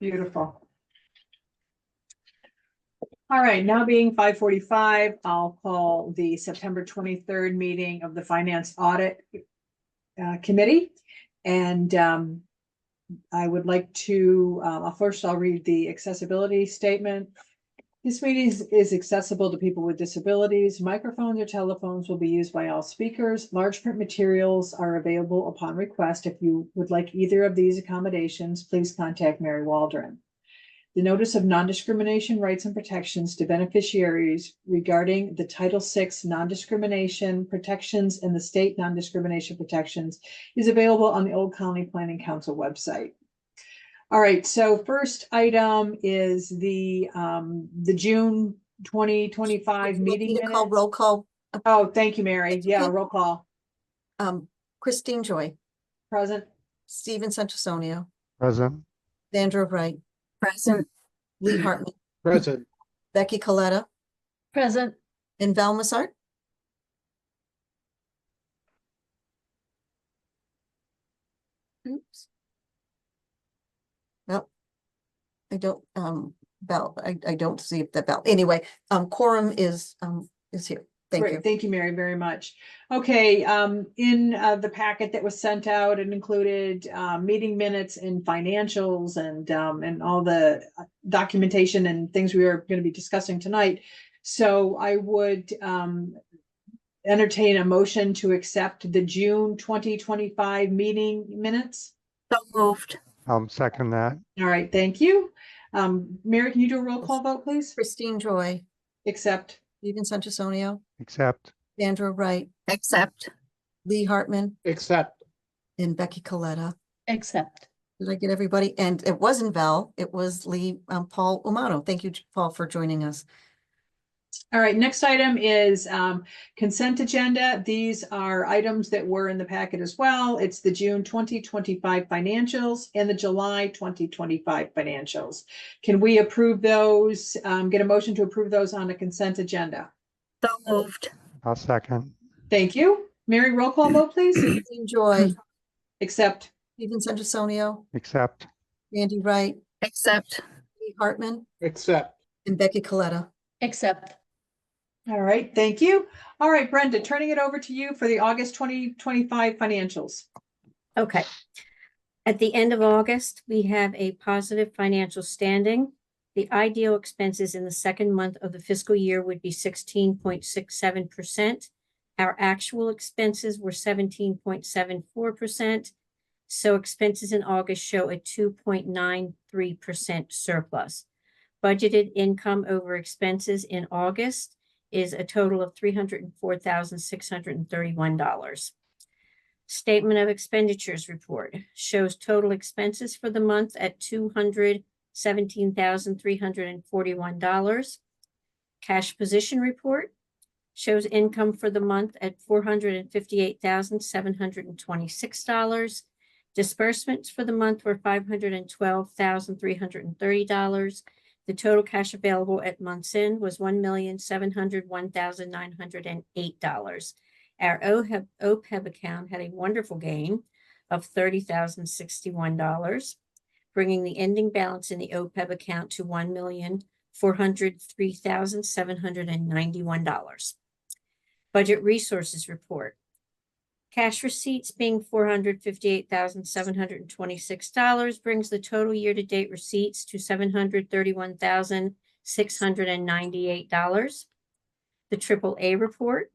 Beautiful. All right, now being 5:45, I'll call the September 23rd meeting of the Finance Audit Committee. And I would like to, first I'll read the accessibility statement. This meeting is accessible to people with disabilities. Microphones or telephones will be used by all speakers. Large print materials are available upon request. If you would like either of these accommodations, please contact Mary Waldron. The notice of non-discrimination rights and protections to beneficiaries regarding the Title VI non-discrimination protections and the state non-discrimination protections is available on the Old Colony Planning Council website. All right, so first item is the June 2025 meeting minutes. Roll call. Oh, thank you, Mary. Yeah, roll call. Christine Joy. Present. Stephen Santusonio. Present. Sandra Wright. Present. Lee Hartman. Present. Becky Coletta. Present. And Val Massart. Oops. Well, I don't, Val, I don't see if that Val, anyway, quorum is here. Thank Great. you. Thank you, Mary, very much. Okay, in the packet that was sent out, it included meeting minutes and financials and all the documentation and things we are going to be discussing tonight. So I would entertain a motion to accept the June 2025 meeting minutes. So moved. Second that. All right, thank you. Mary, can you do a roll call vote, please? Christine Joy. Accept. Stephen Santusonio. Accept. Sandra Wright. Accept. Lee Hartman. Accept. And Becky Coletta. Accept. Did I get everybody? And it wasn't Val, it was Lee, Paul Umano. Thank you, Paul, for joining us. All right, next item is consent agenda. These are items that were in the packet as well. It's the June 2025 financials and the July 2025 financials. Can we approve those, get a motion to approve those on the consent agenda? So moved. I'll second. Thank you. Mary, roll call vote, please. Christine Joy. Accept. Stephen Santusonio. Accept. Andy Wright. Accept. Lee Hartman. Accept. And Becky Coletta. Accept. All right, thank you. All right, Brenda, turning it over to you for the August 2025 financials. Okay. At the end of August, we have a positive financial standing. The ideal expenses in the second month of the fiscal year would be 16.67%. Our actual expenses were 17.74%. So expenses in August show a 2.93% surplus. Budgeted income over expenses in August is a total of $304,631. Statement of expenditures report shows total expenses for the month at $217,341. Cash position report shows income for the month at $458,726. Disbursements for the month were $512,330. The total cash available at month's end was $1,701,908. Our OPEB account had a wonderful gain of $30,061, bringing the ending balance in the OPEB account to $1,403,791. Budget resources report. Cash receipts being $458,726 brings the total year-to-date receipts to $731,698. The AAA report.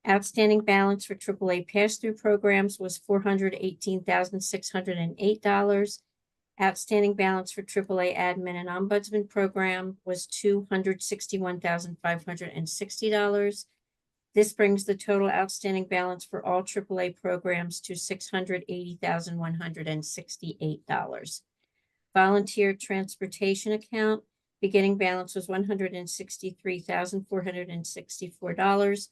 Outstanding balance for AAA pass-through programs was $418,608. Outstanding balance for AAA admin and ombudsman program was $261,560. This brings the total outstanding balance for all AAA programs to $680,168. Volunteer transportation account, beginning balance was $163,464.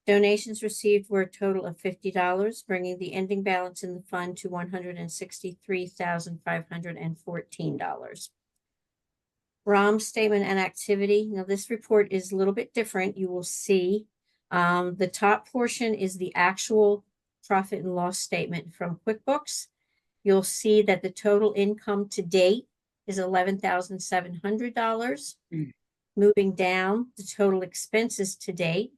Donations received were a total of $50, bringing the ending balance in the fund to $163,514. ROM statement and activity. Now, this report is a little bit different. You will see the top portion is the actual profit and loss statement from QuickBooks. you'll see that the total income to date is $11,700. Moving down, the total expenses to date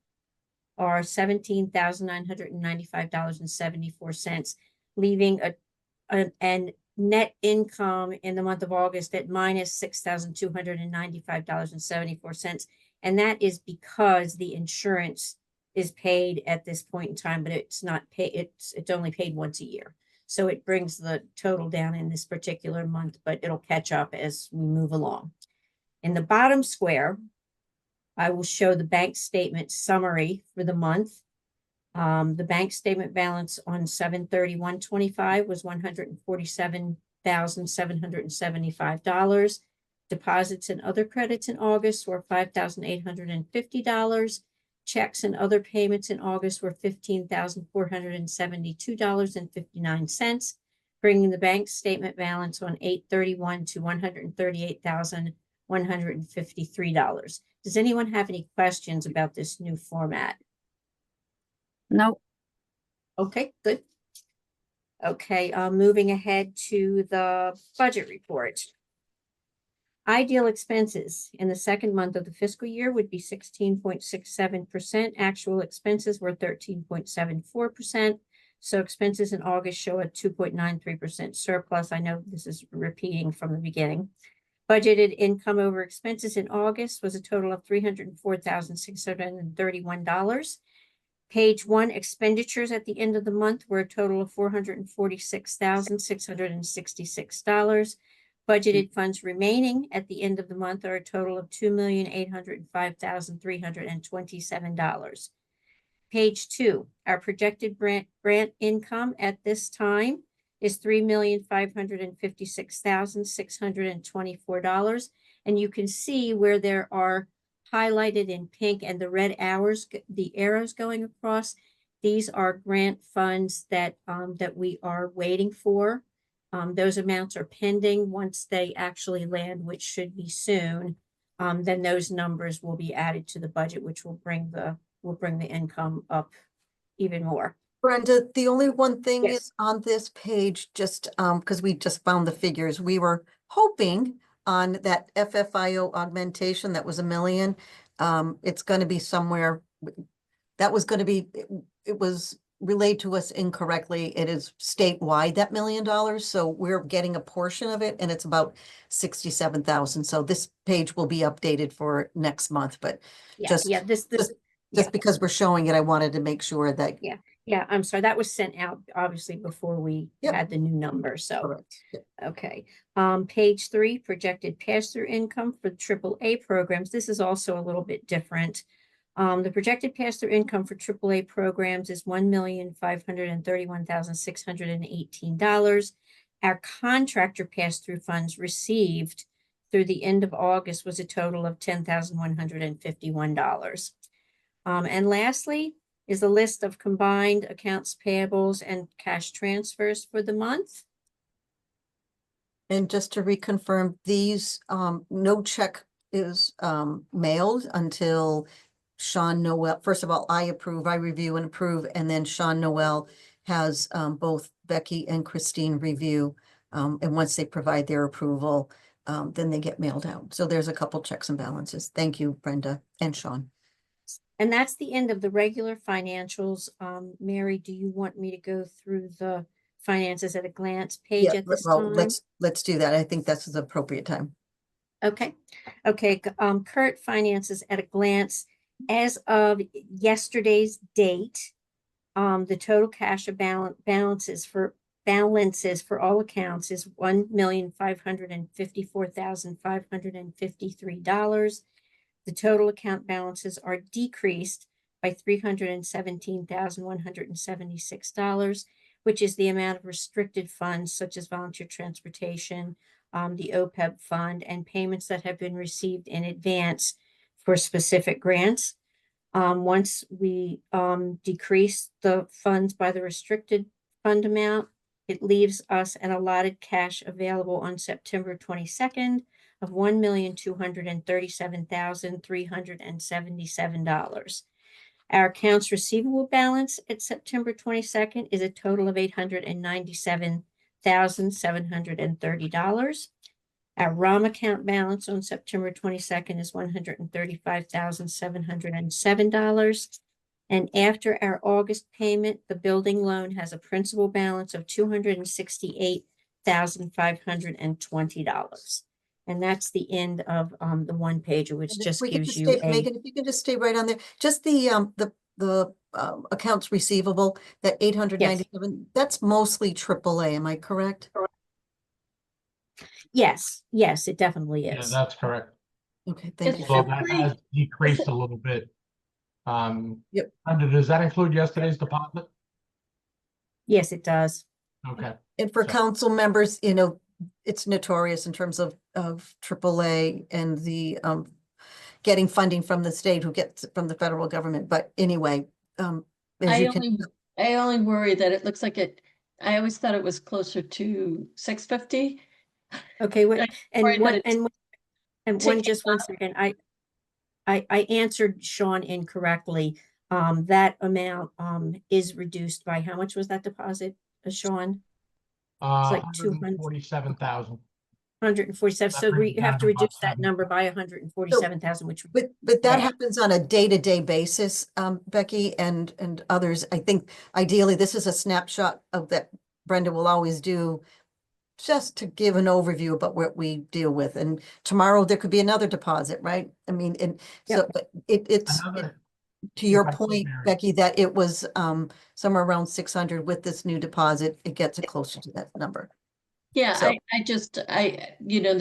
are $17,995.74, leaving a net income in the month of August at minus $6,295.74. And that is because the insurance is paid at this point in time, but it's not paid, it's only paid once a year. So it brings the total down in this particular month, but it'll catch up as we move along. In the bottom square, I will show the bank statement summary for the month. The bank statement balance on 7/31/25 was $147,775. Deposits and other credits in August were $5,850. Checks and other payments in August were $15,472.59, bringing the bank statement balance on 8/31 to $138,153. Does anyone have any questions about this new format? No. Okay, good. Okay, moving ahead to the budget report. Ideal expenses in the second month of the fiscal year would be 16.67%. Actual expenses were 13.74%. So expenses in August show a 2.93% surplus. I know this is repeating from the beginning. Budgeted income over expenses in August was a total of $304,631. Page 1, expenditures at the end of the month were a total of $446,666. Budgeted funds remaining at the end of the month are a total of $2,805,327. Page 2, our projected grant income at this time is $3,556,624. And you can see where there are highlighted in pink and the red hours, the arrows going across. These are grant funds that we are waiting for. Those amounts are pending. Once they actually land, which should be soon, then those numbers will be added to the budget, which will bring the income up even more. Brenda, the only one thing Yes. is on this page, just because we just found the figures, we were hoping on that FFIO augmentation that was $1 million. It's going to be somewhere that was going to be, it was relayed to us incorrectly. It is statewide, that $1 million. So we're getting a portion of it and it's about 67,000. So this page will be updated for next month, but Yeah, just, yeah, just yeah. because we're showing it, I wanted to make sure that. Yeah, I'm sorry, that was sent out obviously before we Yep. had the new number, so. Correct. Yep. Okay, page 3, projected pass-through income for AAA programs. This is also a little bit different. The projected pass-through income for AAA programs is $1,531,618. Our contractor pass-through funds received through the end of August was a total of $10,151. And lastly is a list of combined accounts payables and cash transfers for the month. And just to reconfirm, these, no check is mailed until Sean Noel. First of all, I approve, I review and approve, and then Sean Noel has both Becky and Christine review. And once they provide their approval, then they get mailed out. So there's a couple checks and balances. Thank you, Brenda and Sean. And that's the end of the regular financials. Mary, do you want me to go through the finances at a glance page Yeah, at this well, time? let's do that. I think that's the appropriate time. Okay, current finances at a glance. As of yesterday's date, the total cash balances for all accounts is $1,554,553. The total account balances are decreased by $317,176, which is the amount of restricted funds such as volunteer transportation, the OPEB fund, and payments that have been received in advance for specific grants. Once we decrease the funds by the restricted fund amount, it leaves us an allotted cash available on September 22nd of $1,237,377. Our accounts receivable balance at September 22nd is a total of $897,000. $138,730. Our ROM account balance on September 22nd is $135,707. And after our August payment, the building loan has a principal balance of $268,520. And that's the end of the one pager, which And if just we could gives just you stay- a, Megan, if you can just stay right on there, just the accounts receivable, that 897, that's mostly AAA, am I correct? yes, it definitely Yeah, is. that's correct. Okay, thank you. So that has decreased a little bit. Yep. Brenda, does that include yesterday's deposit? Yes, it does. Okay, And for So- council members, it's notorious in terms of AAA and the getting funding from the state who gets it from the federal government. But anyway, as you can, I only worry that it looks like I always thought it was closer to 650. Okay, what, worried that and one, ticking just 1 second, I answered Sean incorrectly. That amount, is reduced by, how much was that deposit, Sean? like 147,000. 147, That so brings we it down have to to about reduce that 70. number by 147,000, which, but that Yeah. happens on a day-to-day basis, Becky and others. I think ideally this is a snapshot of that Brenda will always do, just to give an overview about what we deal with. And tomorrow there could be another deposit, right? I mean, and so, but it's Another, to your if I could, point, Mary. Becky, that it was somewhere around 600 with this new deposit, it gets it closer to that number. Yeah, So- the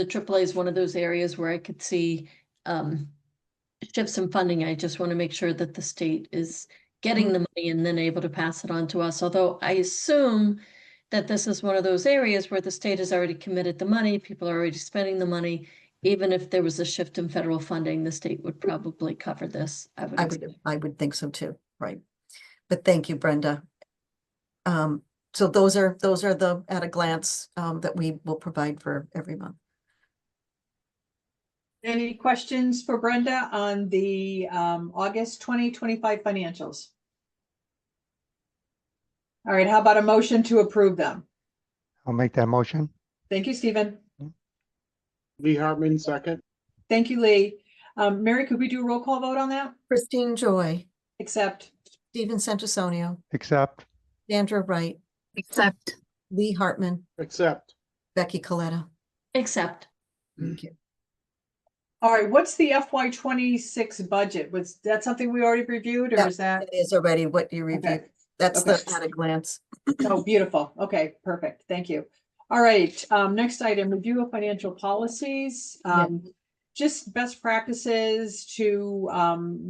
AAA is one of those areas where I could see shifts in funding. I just want to make sure that the state is getting the money and then able to pass it on to us. Although I assume that this is one of those areas where the state has already committed the money, people are already spending the money. Even if there was a shift in federal funding, the state would probably cover this. I would think so too, right? But thank you, Brenda. So those are the at a glance that we will provide for every month. Any questions for Brenda on the August 2025 financials? All right, how about a motion to approve them? I'll make that motion. Thank you, Stephen. Lee Hartman, second. Thank you, Lee. Mary, could we do a roll call vote on that? Christine Joy, Except, Stephen Santisonio, Accept. Sandra Wright, Accept. Lee Hartman, Accept. Becky Coletta. Accept. Thank you. all right, what's the FY 26 budget? Was that something we already reviewed or That- is that? It is already what you reviewed. Okay. That's the Okay. at a glance. Oh, beautiful. Okay, perfect. Thank you. All right, next item, review of financial policies. Yeah. Just best practices to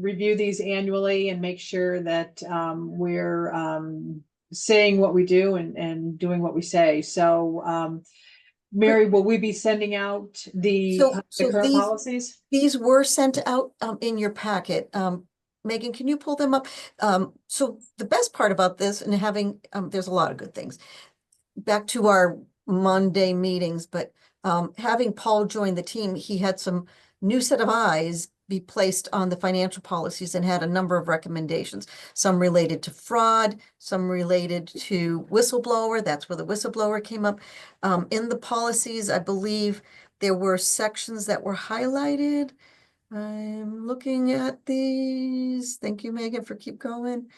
review these annually and make sure that we're saying what we do and doing what we say. So Mary, will we be sending out the So current these- policies? These were sent out in your packet. Megan, can you pull them up? So the best part about this and having, there's a lot of good things. Back to our Monday meetings, but having Paul join the team, he had some new set of eyes be placed on the financial policies and had a number of recommendations. Some related to fraud, some related to whistleblower. That's where the whistleblower came up. In the policies, I believe there were sections that were highlighted. I'm looking at these. Thank you, Megan, for keep going.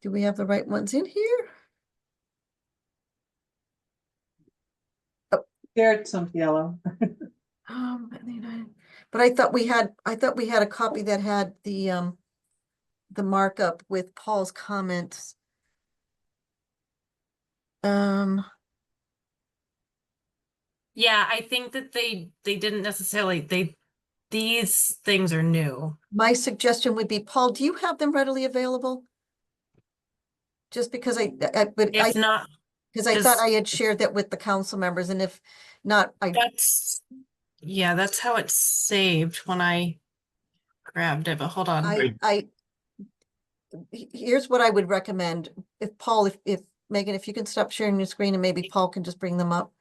Do we have the right ones in here? There's some yellow. But I thought we had a copy that had the markup with Paul's comments. Yeah, I think that they didn't necessarily, these things are new. My suggestion would be, Paul, do you have them readily available? Just because because I If not, thought just- I had shared that with the council members, and if not, that's how it's saved when I grabbed it, but hold on. Here's what I would recommend. If Paul, if Megan, if you can stop sharing your screen and maybe Paul can just bring them up.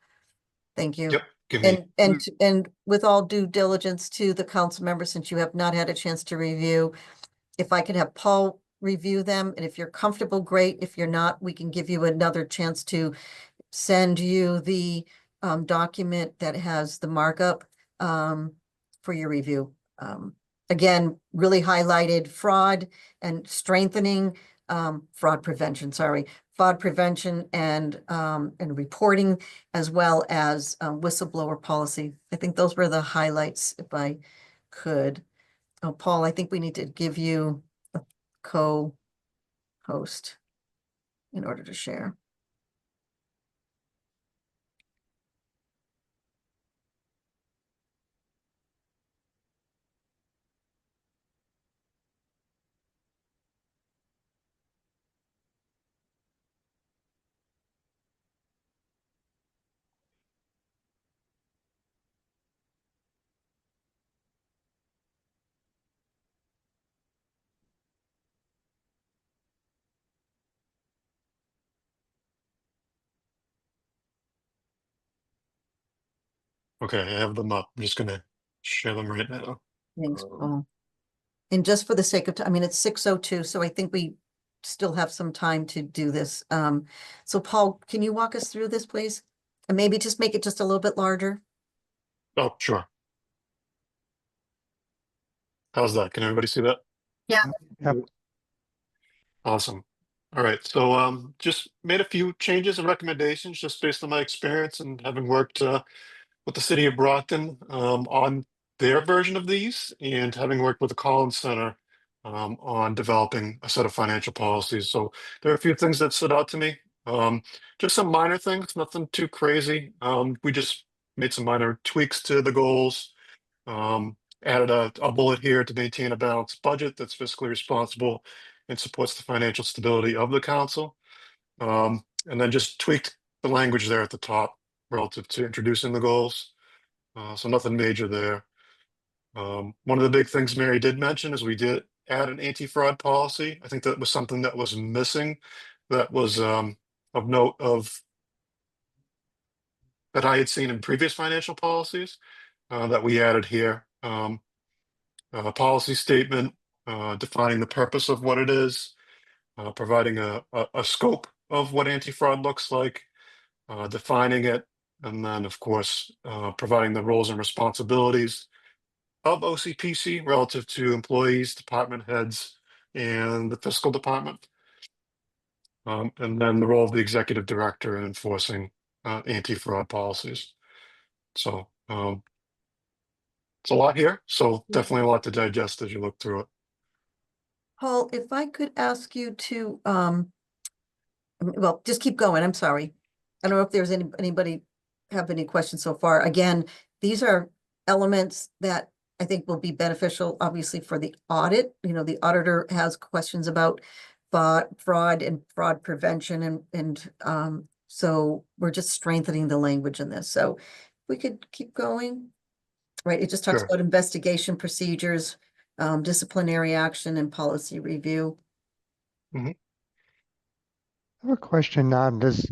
Thank you. Yep, give me, And with all due diligence to the council members, since you have not had a chance to review, if I could have Paul review them, and if you're comfortable, great. If you're not, we can give you another chance to send you the document that has the markup for your review. Again, really highlighted fraud and strengthening fraud prevention, fraud prevention and reporting, as well as whistleblower policy. I think those were the highlights, if I could. Oh, Paul, I think we need to give you a co-host in order to share. Okay, I have them up. I'm just gonna share them right now. Thanks, Paul. And just for the sake of time, I mean, it's 6:02, so I think we still have some time to do this. So Paul, can you walk us through this, please? And maybe just make it just a little bit larger? Oh, sure. How's that? Can everybody see that? Yep. Awesome. All right, so just made a few changes and recommendations just based on my experience and having worked with the city of Brockton on their version of these, and having worked with the Collins Center on developing a set of financial policies. So there are a few things that stood out to me. Just some minor things, nothing too crazy. We just made some minor tweaks to the goals. Added a bullet here to maintain a balanced budget that's fiscally responsible and supports the financial stability of the council. And then just tweaked the language there at the top relative to introducing the goals. So nothing major there. One of the big things Mary did mention is we did add an anti-fraud policy. I think that was something that was missing, that was of note of that I had seen in previous financial policies that we added here. A policy statement defining the purpose of what it is, providing a scope of what anti-fraud looks like, defining it, and then, of course, providing the roles and responsibilities of OCPC relative to employees, department heads, and the fiscal department. And then the role of the executive director in enforcing anti-fraud policies. So it's a lot here, so definitely a lot to digest as you look through it. Paul, if I could ask you to, well, just keep going. I'm sorry. I don't know if there's anybody have any questions so far. Again, these are elements that I think will be beneficial, obviously, for the audit. You know, the auditor has questions about fraud and fraud prevention, and so we're just strengthening the language in this. So we could keep going. Right, it just talks Sure. about investigation procedures, disciplinary action, and policy review. I have a question. Does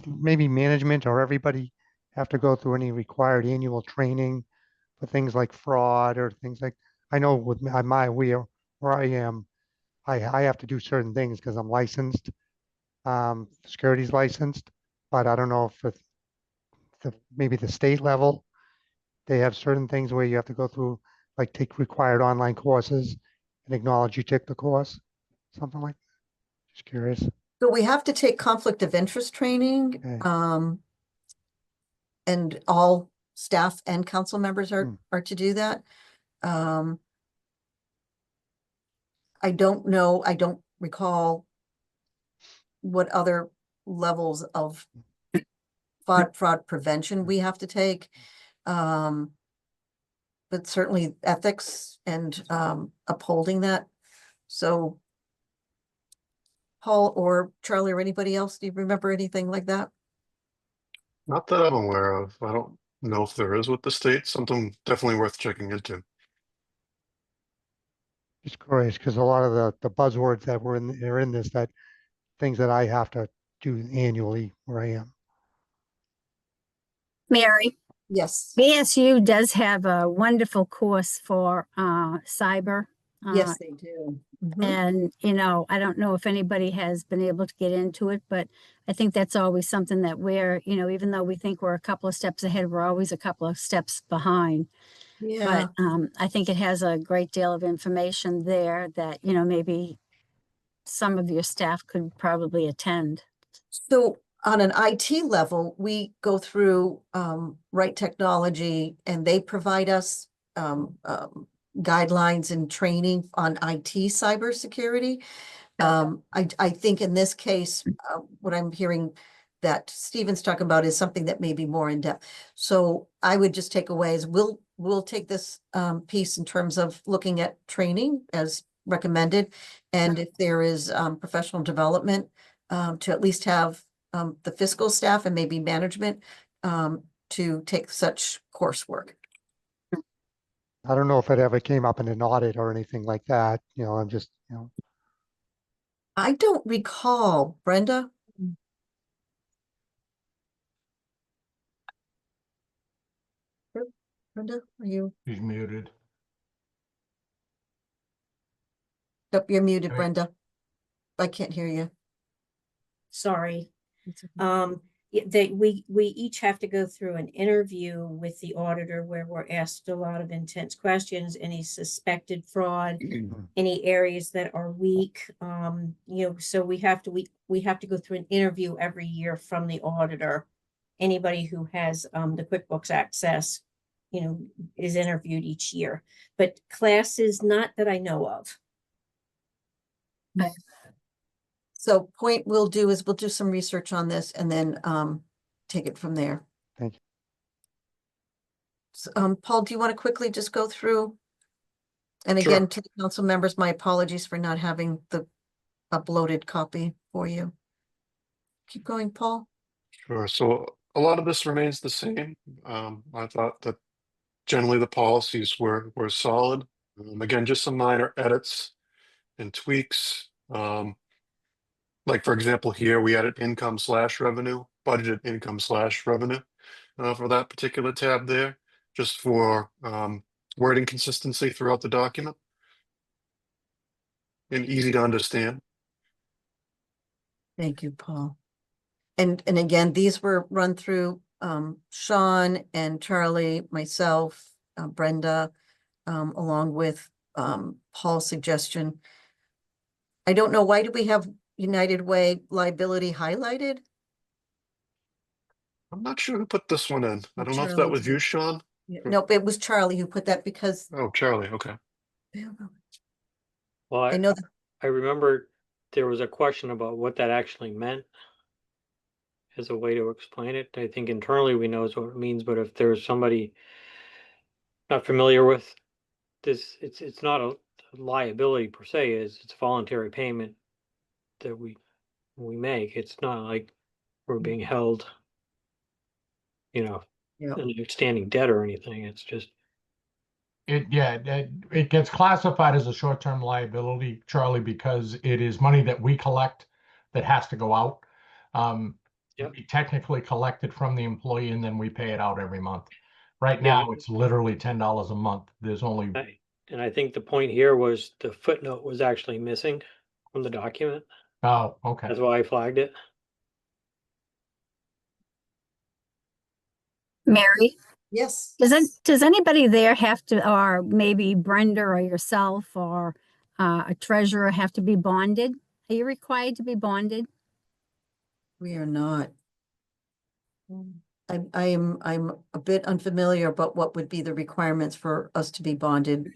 maybe management or everybody have to go through any required annual training for things like fraud or things like, I know with where I am, I have to do certain things because I'm licensed, securities licensed, but I don't know if maybe the state level, they have certain things where you have to go through, like take required online courses and acknowledge you took the course, something like that. Just curious. So we have to take conflict of interest training, Okay. and all staff and council members Hmm. are to do that. I don't know, I don't recall what other levels of fraud prevention we have to take. But certainly ethics and upholding that. So Paul or Charlie or anybody else, do you remember anything like that? Not that I'm aware of. I don't know if there is with the state. Something definitely worth checking into. Just curious, because a lot of the buzzwords that are in this, that things that I have to do annually where I am. Mary, Yes. BSU does have a wonderful course for cyber Yes, they do. Mhm. And, you know, I don't know if anybody has been able to get into it, but I think that's always something that we're, you know, even though we think we're a couple of steps ahead, we're always a couple of steps behind. Yeah. But I think it has a great deal of information there that, you know, maybe some of your staff could probably attend. So on an IT level, we go through Right Technology and they provide us guidelines and training on IT cybersecurity. I think in this case, what I'm hearing that Stephen's talking about is something that may be more in depth. So I would just take away is we'll take this piece in terms of looking at training as recommended. And if there is professional development, to at least have the fiscal staff and maybe management to take such coursework. I don't know if it ever came up in an audit or anything like that, you know, I'm just, you know, I don't recall, Brenda. Brenda, are you? He's muted. Yep, you're muted, Right. Brenda. I can't hear you. Sorry. It's okay. Yeah, we each have to go through an interview with the auditor where we're asked a lot of intense questions, any suspected fraud, any areas that are weak. You know, so we have to go through an interview every year from the auditor. Anybody who has the QuickBooks access, you know, is interviewed each year. But classes, not that I know of. So point we'll do is we'll do some research on this and then take it from there. thank you. So, Paul, do you want to quickly just go through? And Sure. again, to the council members, my apologies for not having the uploaded copy for you. Keep going, Paul. Sure. So a lot of this remains the same. I thought that generally the policies were solid. Again, just some minor edits and tweaks. Like for example, here we added income/revenue, budgeted income/revenue for that particular tab there, just for wording consistency throughout the document and easy to understand. Thank you, Paul. And again, these were run through Sean and Charlie, myself, Brenda, along with Paul's suggestion. I don't know, why do we have United Way liability highlighted? I'm not sure who put this one in. I don't know if that Charlie was did. you, Sean. Nope, it was Charlie who put that because Oh, Charlie. Okay. Well, I know that. I remember there was a question about what that actually meant as a way to explain it. I think internally we know what it means, but if there's somebody not familiar with this, it's not a liability per se, it's voluntary payment that we make. It's not like we're being held, you know, Yeah. an outstanding debt or anything. It's just It gets classified as a short-term liability, Charlie, because it is money that we collect that has to go out. Yep. We technically collect it from the employee and then we pay it out every month. Right Yeah. now, it's literally $10 a month. There's only, and I think the point here was the footnote was actually missing from the document. oh, okay. That's why I flagged it. Mary, Yes. does anybody there have to, or maybe Brenda or yourself or a treasurer have to be bonded? Are you required to be bonded? We are not. I'm a bit unfamiliar about what would be the requirements for us to be bonded.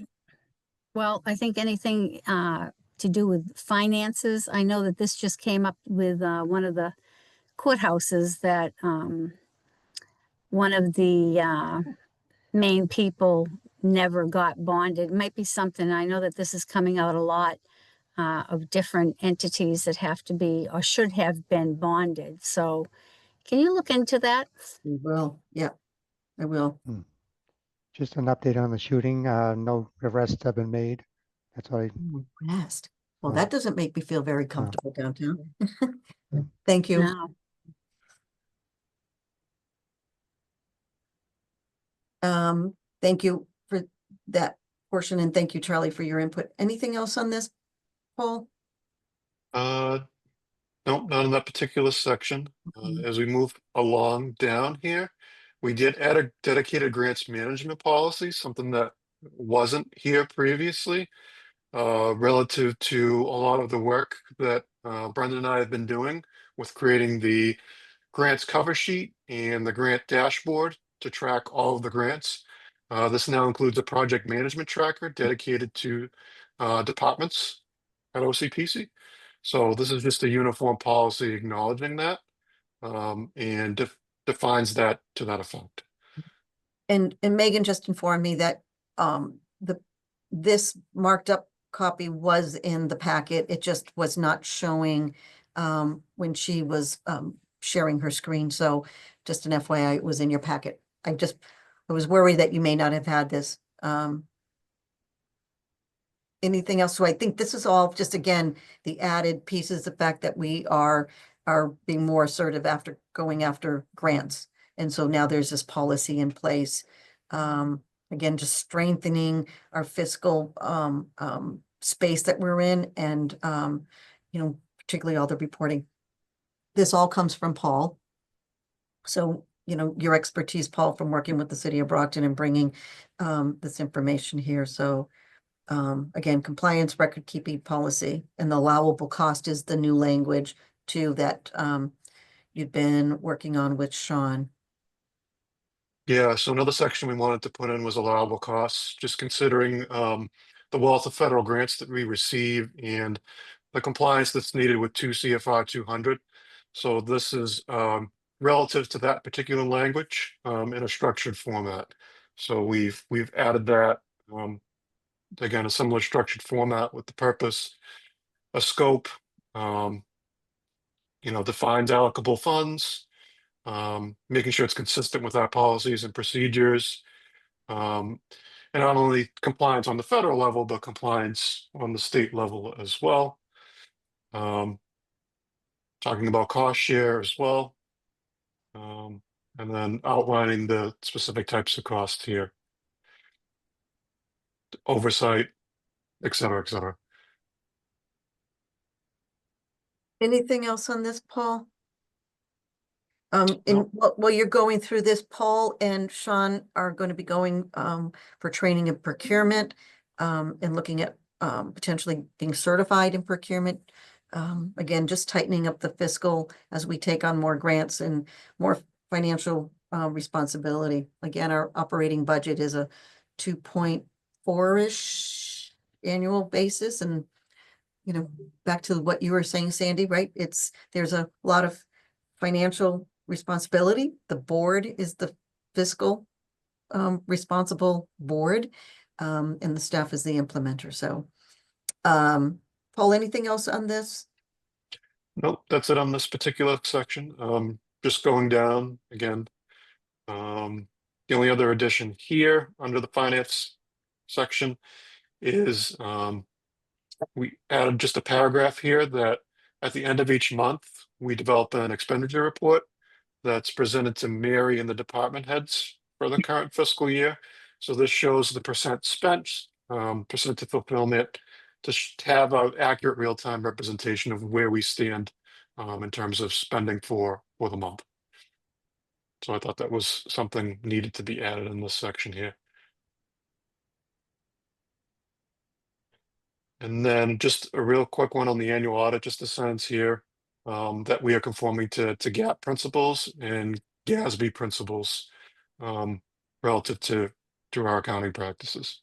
Well, I think anything to do with finances. I know that this just came up with one of the courthouses that one of the main people never got bonded. It might be something, I know that this is coming out a lot of different entities that have to be or should have been bonded. So can you look into that? We will, yeah, I will. Just an update on the shooting, no arrests have been made. That's what I, Rest. Well, Oh. that doesn't make me feel very comfortable downtown. Thank you. No. Thank you for that portion, and thank you, Charlie, for your input. Anything else on this, Paul? Nope, not in that particular section. As we move along down here, we did add a dedicated grants management policy, something that wasn't here previously, relative to a lot of the work that Brendan and I have been doing with creating the grants cover sheet and the grant dashboard to track all of the grants. This now includes a project management tracker dedicated to departments at OCPC. So this is just a uniform policy acknowledging that and defines that to that effect. And Megan just informed me that this marked up copy was in the packet. It just was not showing when she was sharing her screen. So just an FYI, it was in your packet. I was worried that you may not have had this. Anything else? So I think this is all just, again, the added pieces, the fact that we are being more assertive after going after grants. And so now there's this policy in place. Again, just strengthening our fiscal space that we're in, and you know, particularly all the reporting. This all comes from Paul. So, you know, your expertise, Paul, from working with the city of Brockton and bringing this information here. So again, compliance record keeping policy, and the allowable cost is the new language too that you've been working on with Sean. Yeah, so another section we wanted to put in was allowable costs, just considering the wealth of federal grants that we receive and the compliance that's needed with 2 CFR 200. So this is relative to that particular language in a structured format. So we've added that, again, a similar structured format with the purpose, a scope, you know, defines allocable funds, making sure it's consistent with our policies and procedures, and not only compliance on the federal level, but compliance on the state level as well. Talking about cost share as well, and then outlining the specific types of costs here, oversight, et cetera, et cetera. Anything else on this, Paul? No. While you're going through this, Paul and Sean are going to be going for training in procurement and looking at potentially being certified in procurement. Again, just tightening up the fiscal as we take on more grants and more financial responsibility. Again, our operating budget is a 2.4-ish annual basis, and you know, back to what you were saying, Sandy, right? There's a lot of financial responsibility. The board is the fiscal responsible board, and the staff is the implementer. So, Paul, anything else on this? Nope, that's it on this particular section. Just going down again. The only other addition here under the finance section is we added just a paragraph here that at the end of each month, we develop an expenditure report that's presented to Mary and the department heads for the current fiscal year. So this shows the percent spent, percent to fulfillment, to have an accurate real-time representation of where we stand in terms of spending for the month. So I thought that was something needed to be added in this section here. And then just a real quick one on the annual audit, just a sentence here that we are conforming to GAAP principles and GASB principles relative to our accounting practices.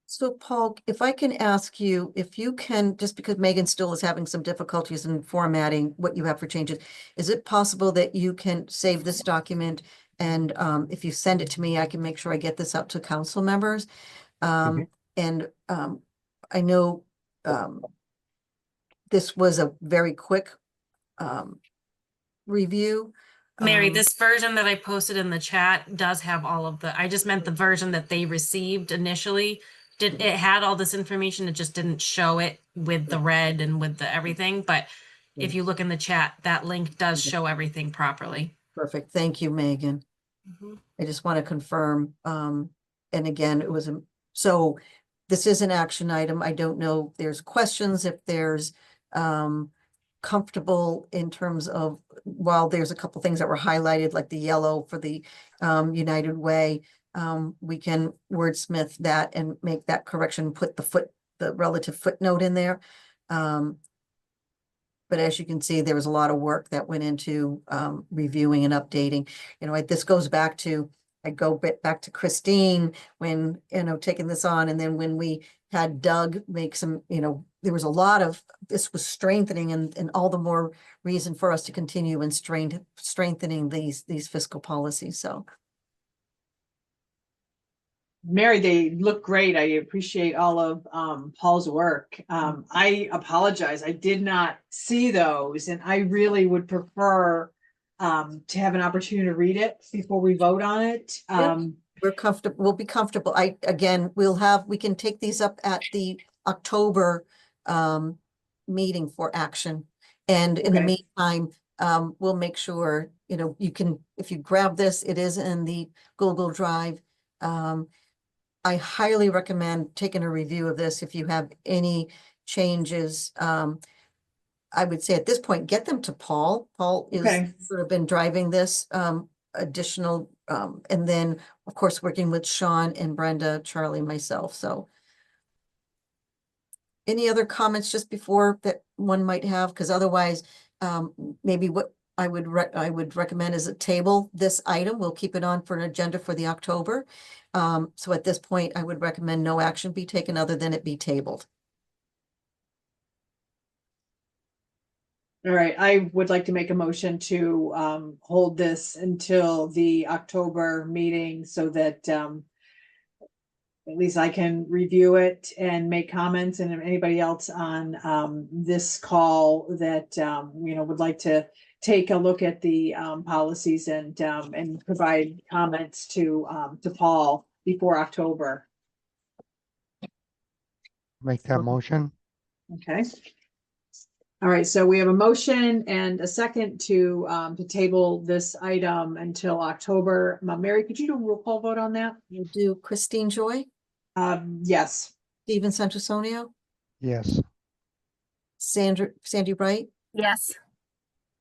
So Paul, if I can ask you, if you can, just because Megan still is having some difficulties in formatting what you have for changes, is it possible that you can save this document, and if you send it to me, I can make sure I get this out to council members? And I know this was a very quick review. Mary, this version that I posted in the chat does have all of I just meant the version that they received initially. It had all this information, it just didn't show it with the red and with the everything. But if you look in the chat, that link does show everything properly. Perfect. Thank you, Megan. I just want to confirm. And again, it was So this is an action item. I don't know if there's questions, if there's comfortable in terms of, while there's a couple things that were highlighted, like the yellow for the United Way, we can wordsmith that and make that correction, put the relative footnote in there. But as you can see, there was a lot of work that went into reviewing and updating. You know, this goes back to, I go back to Christine when, you know, taking this on, and then when we had Doug make some, you know, there was a lot of, this was strengthening and all the more reason for us to continue and strengthening these fiscal policies, so. Mary, they look great. I appreciate all of Paul's work. I apologize. I did not see those, and I really would prefer to have an opportunity to read it before we vote on it. We're comfortable, we'll be comfortable. We can take these up at the October meeting for action. And in the Okay. meantime, we'll make sure, you know, you can, if you grab this, it is in the Google Drive. I highly recommend taking a review of this if you have any changes. I would say at this point, get them to Paul. Paul is Okay. sort of been driving this additional, and then, of course, working with Sean and Brenda, Charlie, myself, so. Any other comments just before that one might have? Because otherwise, maybe what I would recommend is a table this item. We'll keep it on for an agenda for the October. So at this point, I would recommend no action be taken other than it be tabled. All right, I would like to make a motion to hold this until the October meeting so that at least I can review it and make comments, and if anybody else on this call that you know, would like to take a look at the policies and provide comments to Paul before October. Make that motion. Okay. All right, so we have a motion and a second to table this item until October. Mary, could you do a roll call vote on that? We'll do Christine Joy, Yes. Stephen Santrasonio, Yes. Sandy Bright, Yes.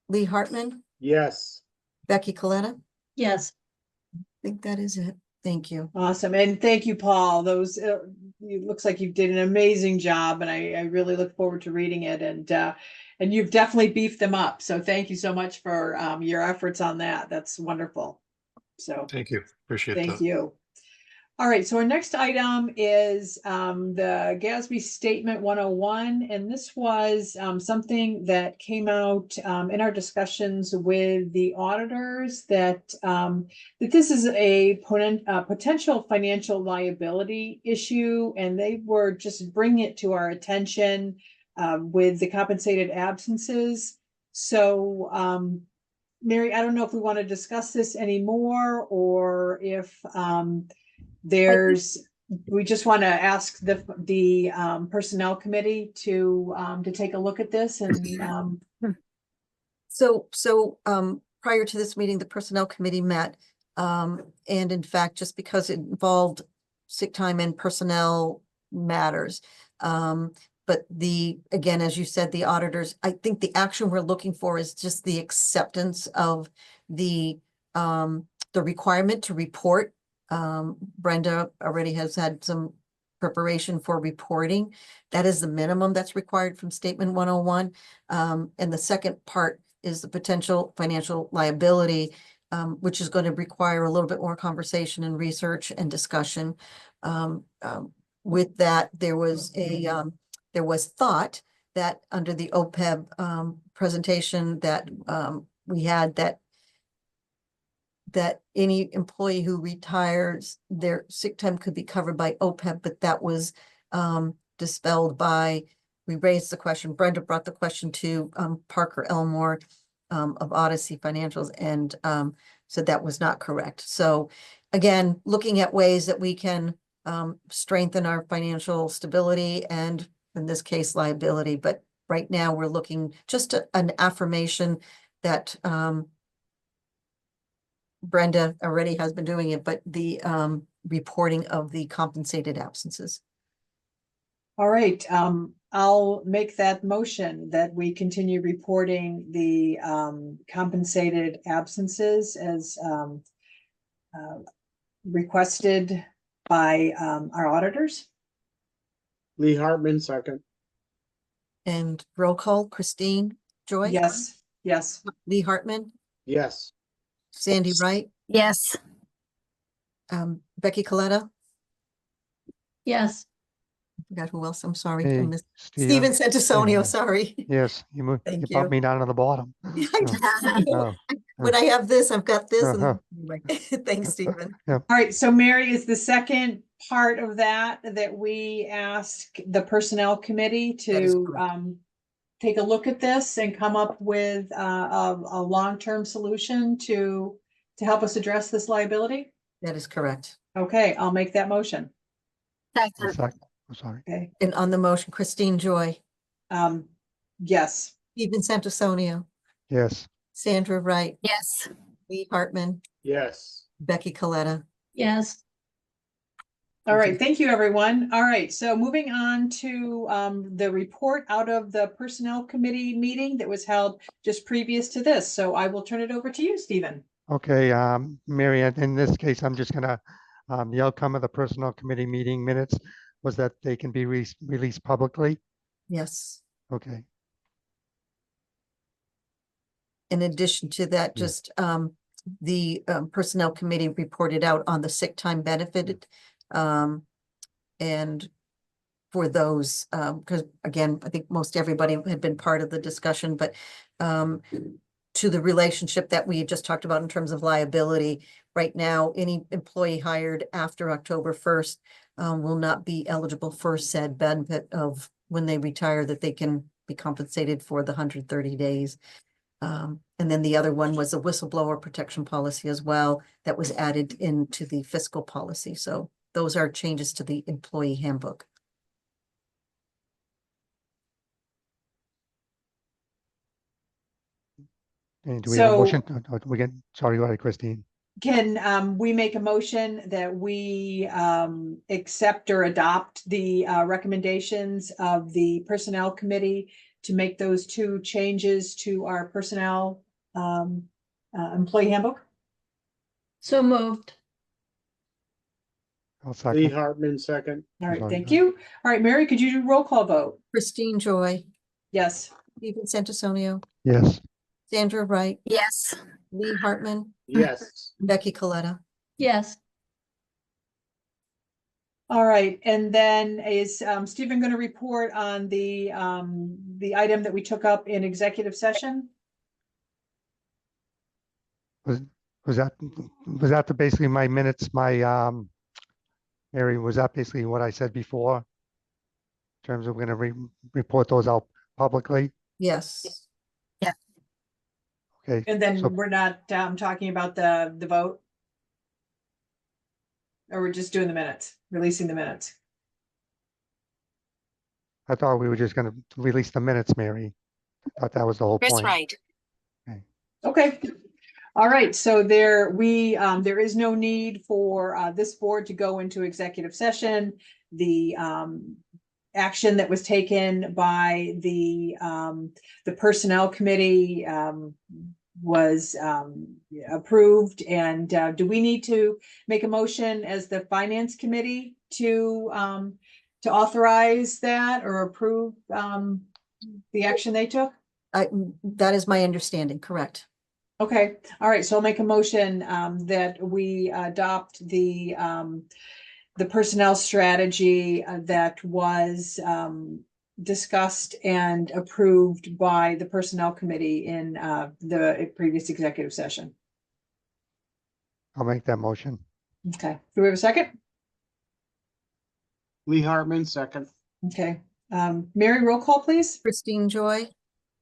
Lee Hartman, Yes. Becky Coletta. Yes. I think that is it. Thank you. Awesome. And thank you, Paul. Those, it looks like you did an amazing job, and I really look forward to reading it, and you've definitely beefed them up. So thank you so much for your efforts on that. That's wonderful. So Thank you. Appreciate thank that. you. All right, so our next item is the GASB Statement 101, and this was something that came out in our discussions with the auditors that this is a potential financial liability issue, and they were just bringing it to our attention with the compensated absences. So Mary, I don't know if we want to discuss this anymore, or if we just want to ask the personnel committee to take a look at this and So prior to this meeting, the personnel committee met. And in fact, just because it involved sick time and personnel matters. But again, as you said, the auditors, I think the action we're looking for is just the acceptance of the requirement to report. Brenda already has had some preparation for reporting. That is the minimum that's required from Statement 101. And the second part is the potential financial liability, which is going to require a little bit more conversation and research and discussion. With that, there was thought that under the OPEB presentation that we had, that any employee who retires, their sick time could be covered by OPEB, but that was dispelled by, we raised the question, Brenda brought the question to Parker Elmore of Odyssey Financials, and said that was not correct. So again, looking at ways that we can strengthen our financial stability and, in this case, liability. But right now we're looking just an affirmation that Brenda already has been doing it, but reporting of the compensated absences. All right, I'll make that motion that we continue reporting the compensated absences as requested by our auditors. Lee Hartman, second. And roll call, Christine Joy? Yes, yes. Lee Hartman, Yes. Sandy Wright, Yes, Becky Coletta, Yes, forgot who else, I'm sorry. I Hey, missed- Stephen. Steven Santisonio, Yeah. sorry. Yes, you moved, Thank you bumped you. me down to the bottom. I know. Oh, When I have this, I've got this. Uh-huh. And thanks, Stephen. All right, so Mary, is the second part of that we ask the personnel committee That is to correct. take a look at this and come up with a long-term solution to help us address this liability? That is correct. Okay, I'll make that motion. One second, sec. I'm sorry. Okay, And on the motion, Christine Joy, yes. Stephen Santisonio, Yes, Sandra Wright, yes, Lee Hartman, Yes. Becky Coletta. yes. All right, thank you, everyone. All right, so moving on to the report out of the Personnel Committee meeting that was held just previous to this. So I will turn it over to you, Stephen. okay, Mary, in this case, I'm just gonna, the outcome of the Personnel Committee meeting minutes was that they can be released publicly. Yes. Okay, In addition to that, Yeah. just the Personnel Committee reported out on the sick time benefited. And for those, because again, I think most everybody had been part of the discussion, but to the relationship that we just talked about in terms of liability, right now, any employee hired after October 1st will not be eligible for said benefit of when they retire, that they can be compensated for the 130 days. And then the other one was a whistleblower protection policy as well that was added into the fiscal policy. So those are changes to the employee handbook. and do we have a So- motion? We get, sorry, go ahead, Christine. Can we make a motion that we accept or adopt the recommendations of the Personnel Committee to make those two changes to our personnel employee handbook? So moved. I'll Lee second. Hartman, second. All right, Sorry, thank go you. All right, Mary, could you do roll call vote? Christine Joy, Yes. Stephen Santisonio, Yes, Sandra Wright, yes, Lee Hartman, Yes. Becky Coletta. Yes, All right, and then is Stephen going to report on the item that we took up in executive session? was that basically my minutes, Mary, was that basically what I said before? In terms of we're gonna report those out publicly? Yes. Okay, And then so we're not talking about the vote? Or we're just doing the minutes, releasing the minutes? I thought we were just gonna release the minutes, Mary. I thought that was the whole point. Okay. All right, so there is no need for this board to go into executive session. The action that was taken by the Personnel Committee was approved. And do we need to make a motion as the Finance Committee to authorize that or approve the action they took? That is my understanding, correct. Okay, all right, so I'll make a motion that we adopt the personnel strategy that was discussed and approved by the Personnel Committee in the previous executive session. I'll make that motion. Okay, do we have a second? Lee Hartman, second. Okay, Mary, roll call, please, Christine Joy,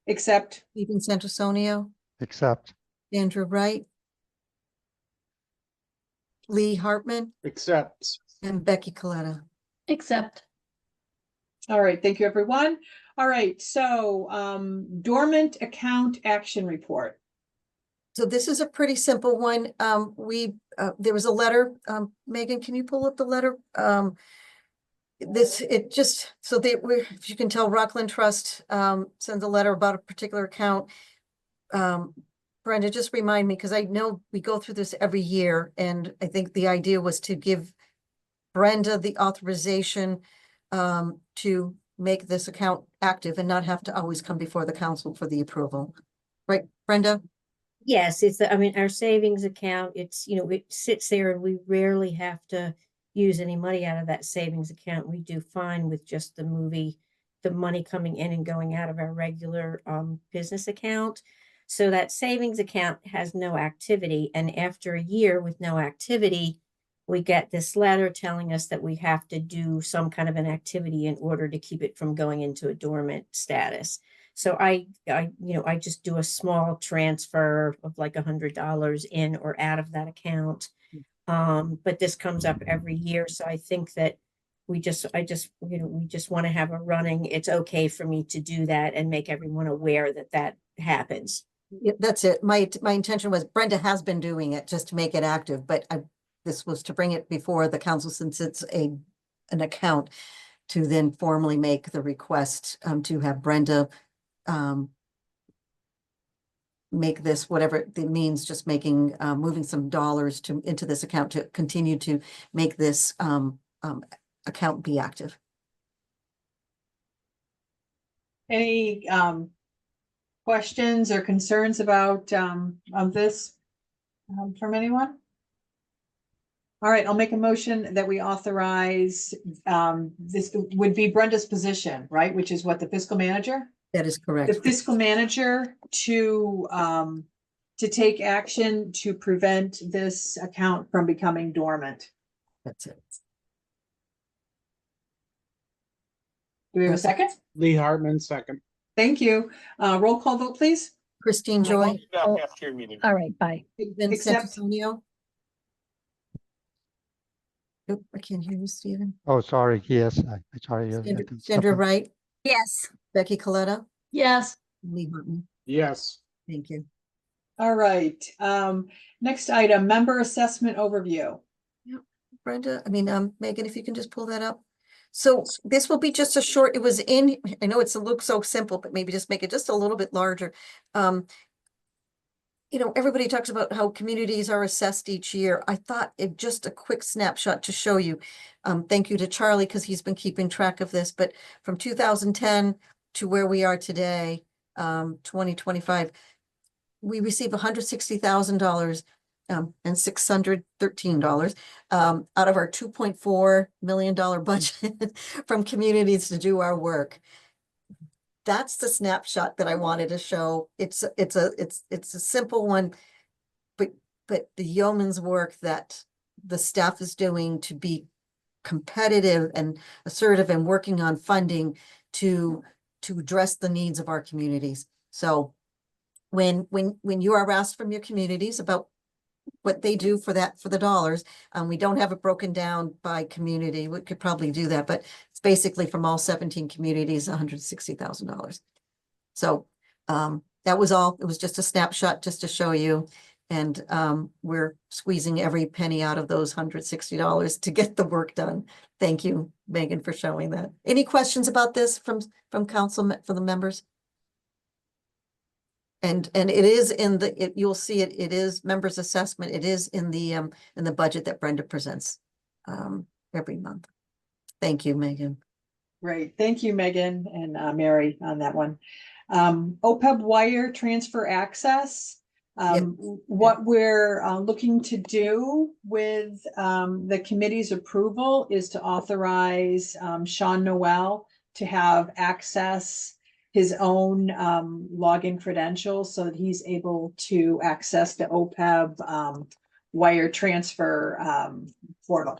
except, Stephen Santisonio, Except, Sandra Wright, Lee Hartman, Accept. and Becky Coletta. except, all right, thank you, everyone. All right, so dormant account action report. So this is a pretty simple one. There was a letter, Megan, can you pull up the letter? If you can tell, Rockland Trust, sends a letter about a particular account. Brenda, just remind me, because I know we go through this every year, and I think the idea was to give Brenda the authorization, to make this account active and not have to always come before the council for the approval. Right, Brenda? Yes, I mean, our savings account, it's, it sits there and we rarely have to use any money out of that savings account. We do fine with just the money coming in and going out of our regular business account. So that savings account has no activity. And after a year with no activity, we get this letter telling us that we have to do some kind of an activity in order to keep it from going into a dormant status. So I just do a small transfer of like $100 in or out of that account. But this comes up every year. So I think that we just want to have a running, it's okay for me to do that and make everyone aware that that happens. Yeah, that's it. My intention was Brenda has been doing it just to make it active, but this was to bring it before the council since it's an account to then formally make the request, to have Brenda make this, whatever it means, just making, moving some dollars into this account to continue to make this account be active. Any questions or concerns about of this from anyone? All right, I'll make a motion that we authorize, this would be Brenda's position, right? Which is what, the fiscal manager? That is The correct. fiscal manager to take action to prevent this account from becoming dormant. That's it. Do we have a second? Lee Hartman, second. Thank you. Roll call vote, please. Christine Joy, Oh, all right, bye. Vincent Except- Antonio. Nope, I can't hear you, Stephen. Oh, sorry. Yes, I sorry. Sandra Wright, Yes. Becky Coletta, Yes, Lee Horton. Yes. Thank you. All right. Next item, member assessment overview. Brenda, Megan, if you can just pull that up. So this will be just a short, it was in, I know it looks so simple, but maybe just make it just a little bit larger. Everybody talks about how communities are assessed each year. I thought it just a quick snapshot to show you. Thank you to Charlie because he's been keeping track of this, but from 2010 to where we are today, 2025, we receive $160,000 and $613 out of our $2.4 million budget from communities to do our work. That's the snapshot that I wanted to show. It's a simple one, but the yeoman's work that the staff is doing to be competitive and assertive and working on funding to address the needs of our communities. So when you are asked from your communities about what they do for the dollars, we don't have it broken down by community. We could probably do that, but it's basically from all 17 communities, $160,000. So that was all. It was just a snapshot just to show you. And we're squeezing every penny out of those $160 to get the work done. Thank you, Megan, for showing that. Any questions about this from council, for the members? And it is in you'll see it is members assessment. It is in the budget that Brenda presents every month. Thank you, Megan. Great. Thank you, Megan and Mary on that one. OPEB wire transfer access. What we're looking to do with the committee's approval is to authorize Sean Noel to have access his own login credentials so that he's able to access the OPEB wire transfer portal.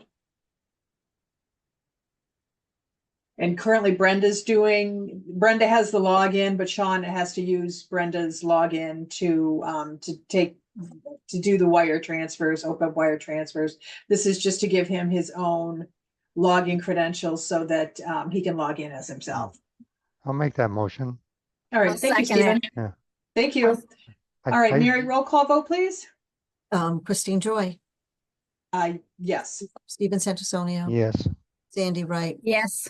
And currently Brenda has the login, but Sean has to use Brenda's login to do the wire transfers, OPEB wire transfers. This is just to give him his own login credentials so that he can log in as himself. I'll make that motion. All right, I'll thank you, second Stephen. it. Yeah. Thank you. I- All right, I- Mary, roll call vote, please. Christine Joy, Yes. Stephen Santisonio, Yes, Sandy Wright, Yes,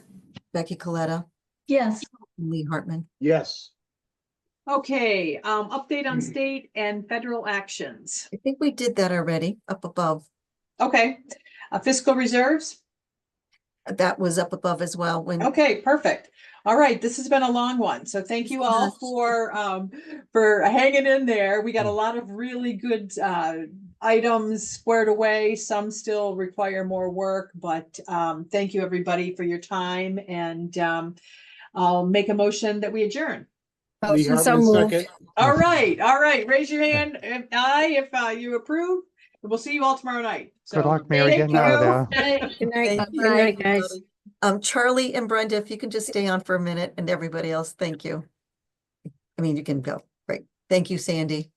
Becky Coletta, Yes, Lee Hartman. Yes. Okay, update on state and federal actions. I think we did that already, up above. Okay, fiscal reserves. That was up above as well when. Okay, perfect. All right, this has been a long one, so thank you all for hanging in there. We got a lot of really good items squared away. Some still require more work, but thank you everybody for your time, and I'll make a motion that we adjourn. Lee motion so Hartman, moved. second. All right, raise your hand if you approve. We'll see you all tomorrow night. good So luck, Mary, thank getting out of you. there. Good night, Thank good night, guys. Charlie and Brenda, if you can just stay on for a minute, and everybody else, thank you. I mean, you can go. Great. Thank you, Sandy.